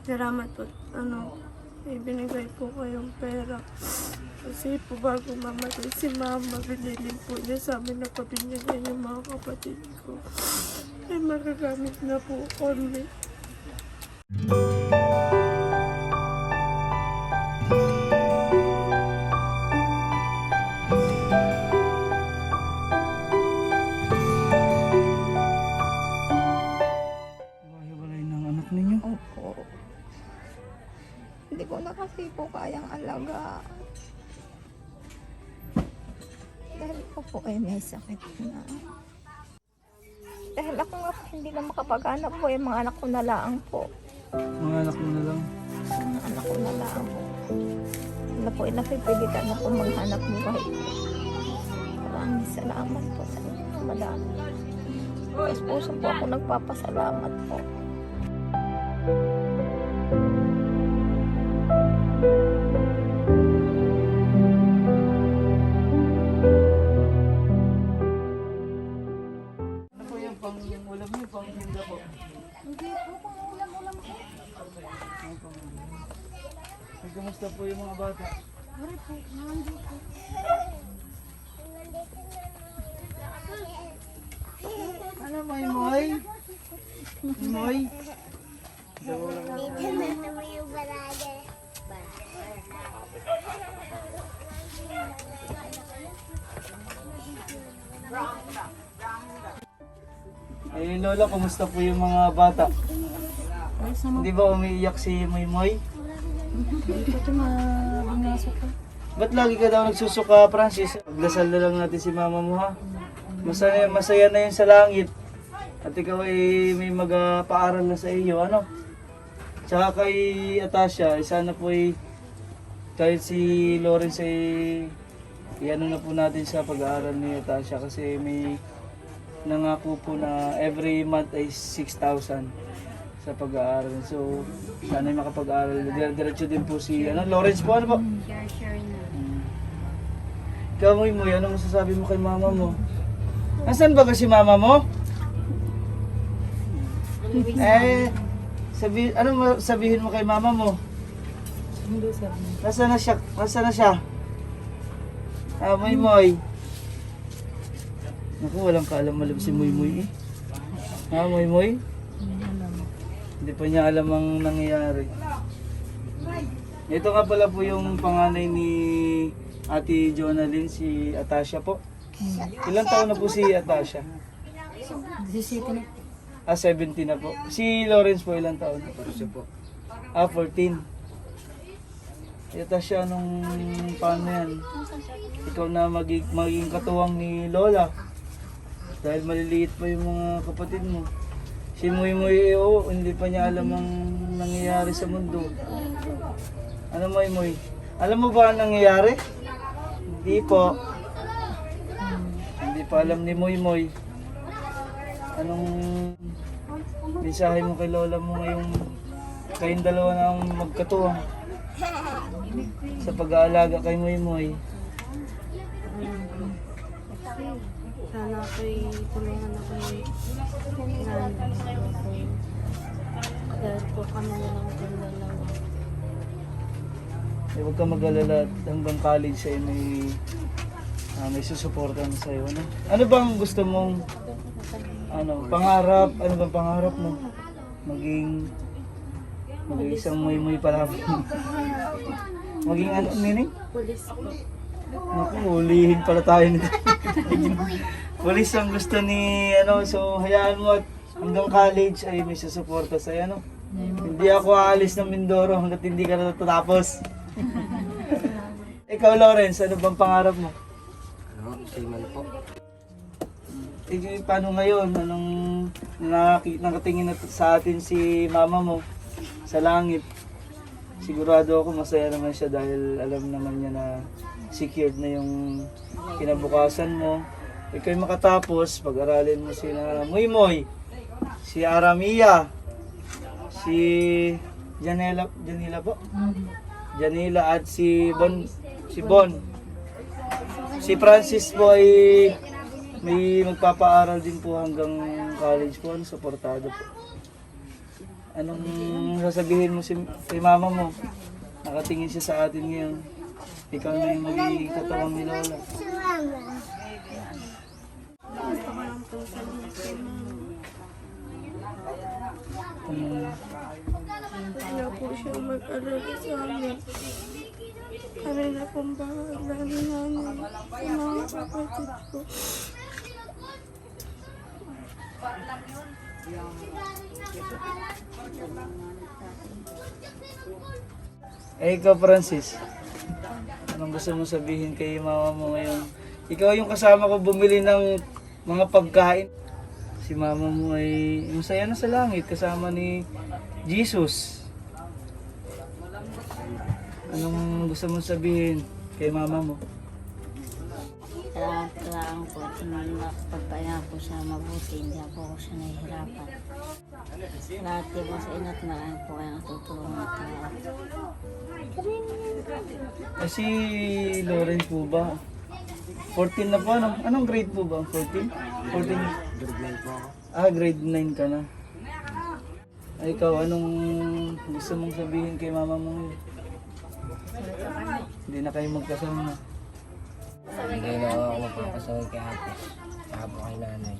Salamat po, ibinigay po kayong pera. Kasi po bago mamatay si mama, binilin po niya sa amin na pabinigyan yung mga kapatid ko. Ay magagamit na po kami. Hiwalay ng anak ninyo. Opo. Hindi ko na kasi po kayang alaga. Dahil ko po ay may sakit na. Dahil ako nga po hindi na makapag-anak po, yung mga anak ko na lang po. Mga anak mo na lang. Mga anak ko na lang po. Sila po ay napipilitan ako maghanap buhay. Maraming salamat po sa inyo. Madami. Mas puso po ako nagpapasalamat po. Ano po yung pang-ulam niyo? Pang-hinda po? Hindi po kung ulam-ulam po. Ano pang-ulam? Kumusta po yung mga bata? Sorry po, nandito po. Ano, Moy Moy? Moy? Dito na naman yung barada. Eh, Lola, kumusta po yung mga bata? Hindi ba umiiyak si Moy Moy? Ba't lagi ka daw nagsusuka, Francis? Pagdasal na lang natin si mama mo, ha? Masaya, masaya na yun sa langit. At ikaw ay may magpaaral na sa iyo, ano? Tsaka kay Atasha, sana po ay kahit si Lawrence ay iano na po natin sa pag-aaral ni Atasha kasi may nangako po na every month ay 6,000 sa pag-aaral. So, sana ay makapag-aaral. Diretso din po si Lawrence po, ano po? Share na. Ikaw, Moy Moy, ano masasabi mo kay mama mo? Nasaan ba kasi mama mo? Sabihin mo kay mama mo? Nasaan na siya? Nasaan na siya? Moy Moy. Naku, walang kaalam-alam si Moy Moy eh. Moy Moy? Hindi pa niya alam ang nangyayari. Ito nga pala po yung panganay ni Ate Jonalyn, si Atasha po. Ilang taon na po si Atasha? 17 na. 17 na po. Si Lawrence po ilang taon? 14 po. 14. Atasha, anong paano yan? Ikaw na magiging katuwang ni Lola. Dahil maliliit pa yung mga kapatid mo. Si Moy Moy, hindi pa niya alam ang nangyayari sa mundo. Ano, Moy Moy? Alam mo ba ang nangyayari? Hindi po. Hindi pa alam ni Moy Moy. Anong mensahe mo kay Lola mo ngayong kayong dalawa na ang magkatuwang sa pag-aalaga kay Moy Moy? Sana ako'y tulungan ako ni nanay. Dahil po kami na lang po dalawa. Huwag ka mag-alala hanggang college ay may susuportan sa iyo. Ano bang gusto mong pangarap? Ano bang pangarap mo? Maging isang Moy Moy pala. Maging ano, Nining? Pulis po. Naku, hulihin pala tayo nito. Pulis ang gusto ni so hayaan mo at hanggang college ay may susuporta sa iyo. Hindi ako aalis ng Mindoro hanggat hindi ka natatapos. Ikaw, Lawrence, ano bang pangarap mo? Seaman po. Paano ngayon? Anong nakatingin na sa atin si mama mo sa langit? Sigurado ako masaya naman siya dahil alam naman niya na secured na yung kinabukasan mo. Ikaw'y makatapos, pag-aralin mo si Moy Moy, si Aramia, si Janela po? Janila at si Bon. Si Francis po ay may magpapaaral din po hanggang college po, suportado po. Anong sasabihin mo kay mama mo? Nakatingin siya sa atin ngayon. Ikaw na yung magiging katawang ni Lola. Si Mama. Gusto ko lang po sabihin na wala po siya mag-alala sa amin. Kami na pong bahala ni nanay sa mga kapatid ko. Eh, ikaw, Francis. Anong gusto mo sabihin kay mama mo ngayon? Ikaw yung kasama ko bumili ng mga pagkain. Si mama mo ay masaya na sa langit kasama ni Jesus. Anong gusto mo sabihin kay mama mo? Kailangan ko at pagpahinga ko siya mabuti, hindi ako siya nahihirapan. Lahat po sa inat na kayo po kayang tutulungan at Eh, si Lawrence po ba? 14 na po, ano? Anong grade po ba? 14? 14? Grade 9 po ako. Ah, grade 9 ka na. Ay, ikaw, anong gusto mong sabihin kay mama mo? Hindi na kayo magkasama. Hindi na ako magpapasaway kay ate. Saka po kay nanay.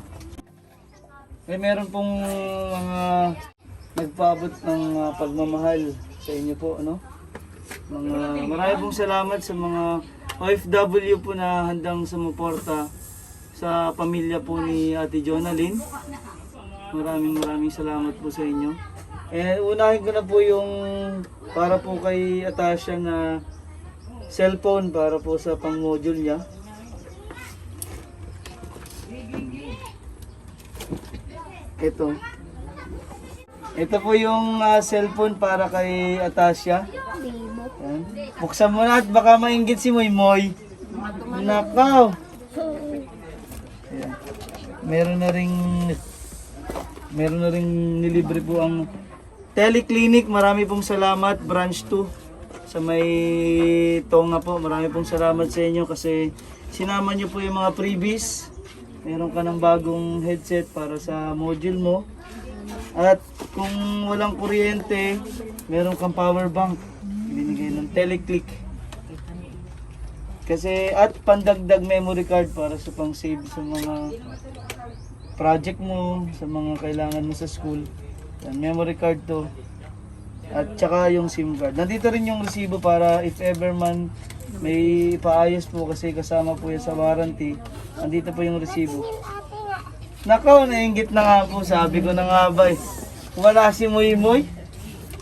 Eh, meron pong mga nagpaabot ng pagmamahal sa inyo po, ano? Marami pong salamat sa mga OFW po na handang sumuporta sa pamilya po ni Ate Jonalyn. Maraming salamat po sa inyo. And unahin ko na po yung para po kay Atasha na cellphone para po sa pang-module niya. Ito. Ito po yung cellphone para kay Atasha. Yan. Buksan mo na at baka mainggit si Moy Moy. Nakaw. Ayan. Meron na ring nilibre po ang Teleclinic. Marami pong salamat. Branch 2 sa may Tonga po. Marami pong salamat sa inyo kasi sinama nyo po yung mga freebies. Meron ka ng bagong headset para sa module mo. At kung walang kuryente, meron kang power bank. Binigay ng Teleclick. Kasi at pandagdag memory card para sa pang-save sa mga project mo, sa mga kailangan mo sa school. Yan, memory card to. At saka yung SIM card. Nandito rin yung resibo para if ever man may paayos po kasi kasama po yan sa warranty. Nandito po yung resibo. Nakaw, nainggit na nga po. Sabi ko na nga ba eh. Wala si Moy Moy.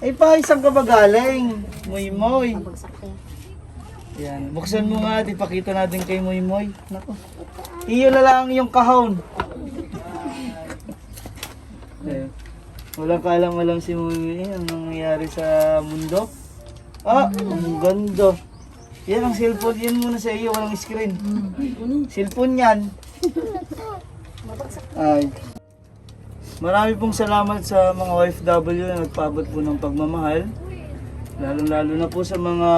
Ay pa, isang ka ba galing? Moy Moy. Yan. Buksan mo nga at ipakita natin kay Moy Moy. Nako. Iyo na lang yung kahon. Ayan. Walang kaalam-alam si Moy Moy. Ang nangyayari sa mundo. Ah, ang ganda. Yan ang cellphone. Yan muna sa iyo. Walang screen. Cellphone yan. Ay. Marami pong salamat sa mga OFW na nagpaabot po ng pagmamahal. Lalo-lalo na po sa mga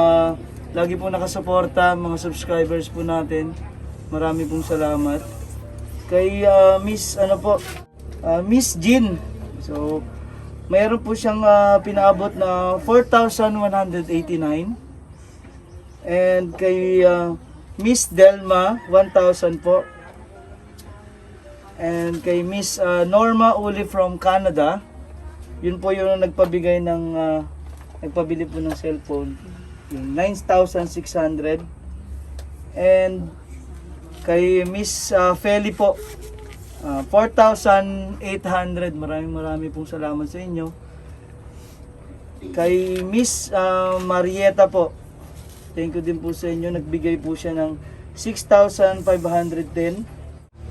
lagi po nakasuporta, mga subscribers po natin. Marami pong salamat. Kay Miss Miss Jean. So, mayroon po siyang pinaabot na 4,189. And kay Miss Delma, 1,000 po. And kay Miss Norma Uli from Canada, yun po yung nagpabigay ng nagpabili po ng cellphone, yung 9,600. And kay Miss Feli po, 4,800. Maraming pong salamat sa inyo. Kay Miss Marieta po, thank you din po sa inyo. Nagbigay po siya ng 6,510.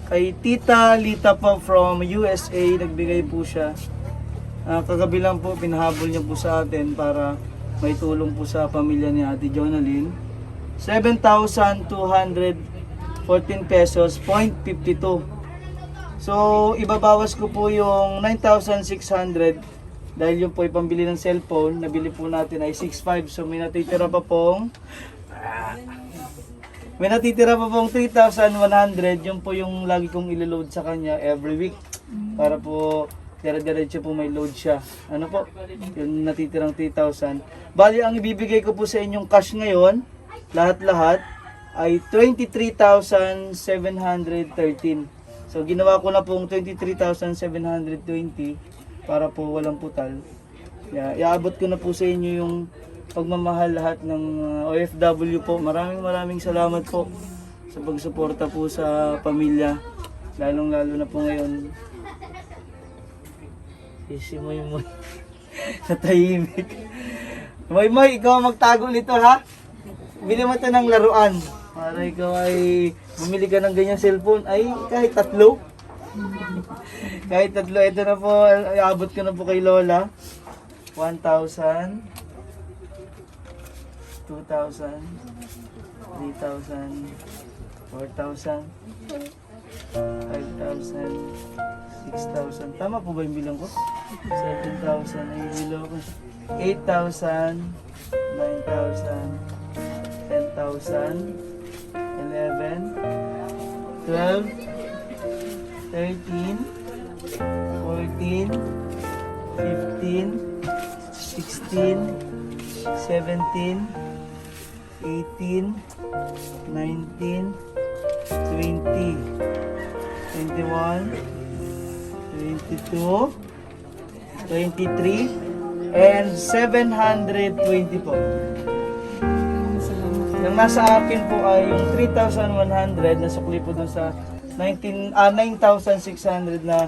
Kay Tita Lita po from USA, nagbigay po siya. Kagabi lang po, pinahabol niya po sa atin para may tulong po sa pamilya ni Ate Jonalyn. 7,214 pesos, 0.52. So, ibabawas ko po yung 9,600 dahil yung po ay pambili ng cellphone. Nabili po natin ay 6,500. So, may natitira pa pong 3,100. Yun po yung lagi kong ilo-load sa kanya every week para po dire-diretso po may load siya. Ano po? Yung natitirang 3,000. Bali, ang ibibigay ko po sa inyong cash ngayon, lahat-lahat, ay 23,713. So, ginawa ko na pong 23,720 para po walang putal. Iaabot ko na po sa inyo yung pagmamahal lahat ng OFW po. Maraming salamat po sa pagsuporta po sa pamilya. Lalong-lalo na po ngayon. Si Moy natahimik. Moy, ikaw ang magtago nito ha. Bili mo ito ng laruan. Para ikaw ay bumili ka ng ganyang cellphone. Ay, kahit 3. Kahit 3. Ito na po, iabot ko na po kay Lola. 1,000, 2,000, 3,000, 4,000, 5,000, 6,000. Tama po ba yung bilang ko? 7,000 ay bilo ko. 8,000, 9,000, 10,000, 11, 12, 13, 14, 15, 16, 17, 18, 19, 20, 21, 22, 23, and 720 po. Yung nasa akin po ay yung 3,100 na sukli po dun sa 9,600 na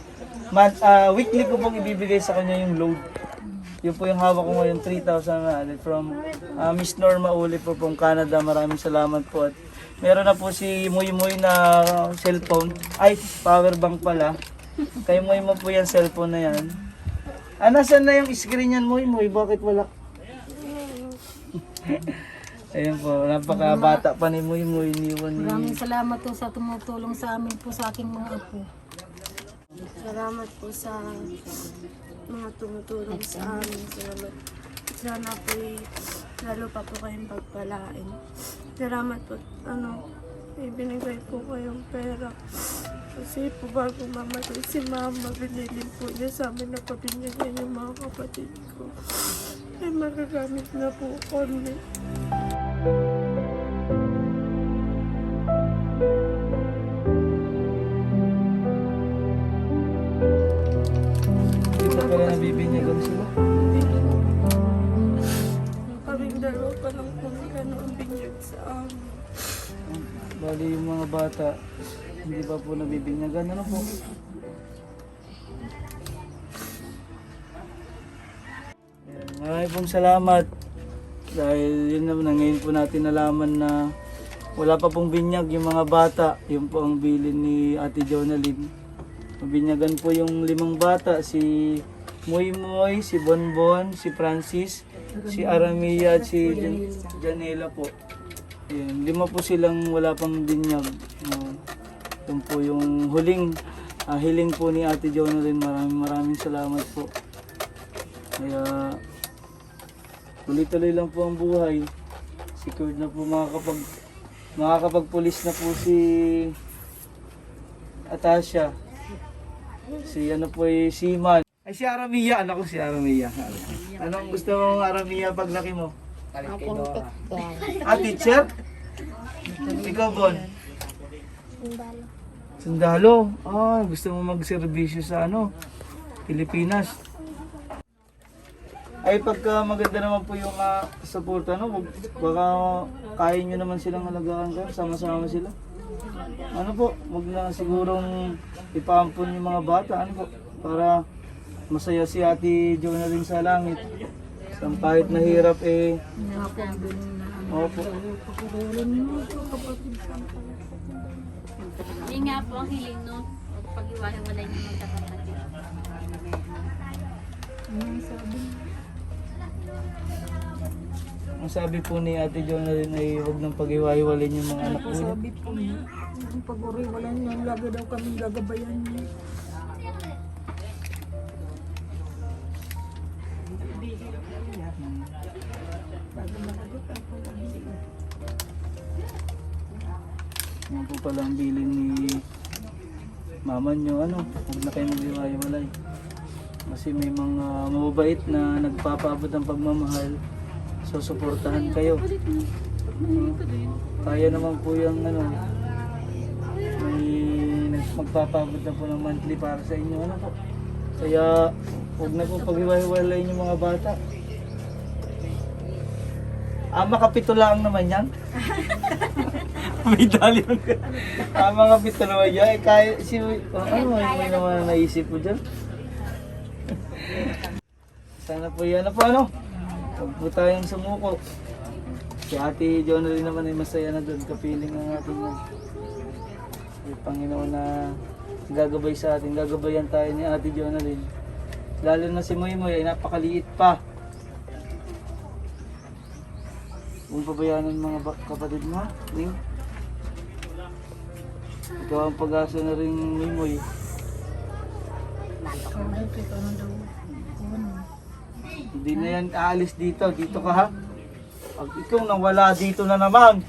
weekly ko pong ibibigay sa kanya yung load. Yun po yung hawak ko ngayon, 3,100 from Miss Norma Uli po from Canada. Maraming salamat po. At meron na po si Moy na cellphone. Ay, power bank pala. Kay Moy po yan, cellphone na yan. Nasaan na yung screen yan, Moy? Bakit wala? Ayun po, napakabata pa ni Moy. Maraming salamat po sa tumutulong sa amin po sa aking mga apo. Salamat po sa mga tumutulong sa amin. Salamat. Sana po lalo pa po kayong pagpalain. Salamat po, ibinigay po kayong pera. Kasi po bago mamatay si Mama, binilin po niya sa amin na pabinyagan yung mga kapatid ko. Ay magagamit na po kami. Hindi pa pala nabibinyagan sila. Kaming dalawa pa lang po ang binyag sa amin. Bali yung mga bata, hindi pa po nabibinyagan. Ano po? Ayan, maraming pong salamat. Dahil yun naman, ngayon po natin nalaman na wala pa pong binyag yung mga bata. Yun po ang bilin ni Ate Jonalyn. Mabinyagan po yung 5 bata, si Moy, si Bonbon, si Francis, si Aramia at si Janela po. Ayan, 5 po silang wala pang binyag. Yun po yung huling hiling po ni Ate Jonalyn. Maraming salamat po. Kaya tuloy-tuloy lang po ang buhay. Secured na po makakapagpulis na po si Atasha. Si po ay Siman. Ay si Aramia, anak ko si Aramia. Anong gusto mong Aramia paglaki mo? Kalikidora. Teacher? Ikaw, Bon? Sundalo. Gusto mo magserbisyo sa Pilipinas. Ay pagka maganda naman po yung support, baka kaya nyo naman silang alagaan kayo, sama-sama sila. Wag na sigurong ipaampon yung mga bata, para masaya si Ate Jonalyn sa langit. Kahit nahirap opo. Hindi nga po ang hiling no. Pag-iwahiwalay niyo magkakapatid. Ang sabi po ni Ate Jonalyn ay huwag nang pag-iwahiwalay yung mga anak ko. Sabi po niya, kung pag-uriwalan niya, lagi daw kami gagabayan niya. Yan po pala ang bilin ni mama nyo, huwag na kayo mag-iwahiwalay. Kasi may mga mababait na nagpapaabot ng pagmamahal. So, suportahan kayo. Kaya naman po yung ano, may magpapaabot na po ng monthly para sa inyo. Ano po? Kaya, huwag na po paghiwa-hiwalayin yung mga bata. Makapito lang naman yan. May dali lang. Makapito naman yan. Eh, kaya, may naman naisip po dyan. Sana po yan. Ano po ano? Huwag po tayong sumuko. Si Ate Jonah rin naman ay masaya na doon. Kapiling ng ating may Panginoon na gagabay sa atin. Gagabayan tayo ni Ate Jonah rin. Lalo na si Moy Moy ay napakaliit pa. Kung pabayaan ng mga kapatid mo, Ning. Ikaw ang pag-asa na rin, Moy Moy. Hindi na yan aalis dito. Dito ka ha. Pag ikaw nawala dito na naman,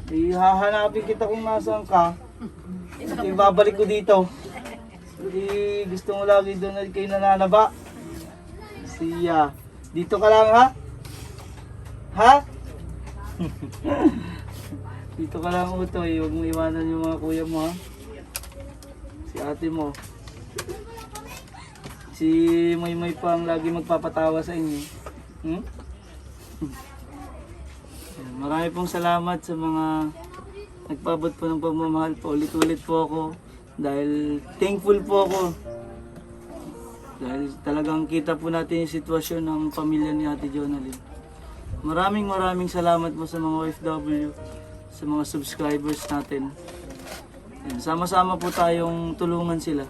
hahanapin kita kung nasaan ka. Ibabalik ko dito. Hindi gusto mo lagi doon na kayo nananaba. Siya. Dito ka lang ha? Ha? Dito ka lang Utoy. Huwag mo iwanan yung mga kuya mo ha. Si ate mo. Si Moy pa ang lagi magpapatawa sa inyo. Hmm? Marami pong salamat sa mga nagpabot po ng pagmamahal po. Ulit-ulit po ako. Dahil thankful po ako. Dahil talagang kita po natin yung sitwasyon ng pamilya ni Ate Jonalyn. Maraming salamat po sa mga OFW, sa mga subscribers natin. Yan, sama-sama po tayong tulungan sila.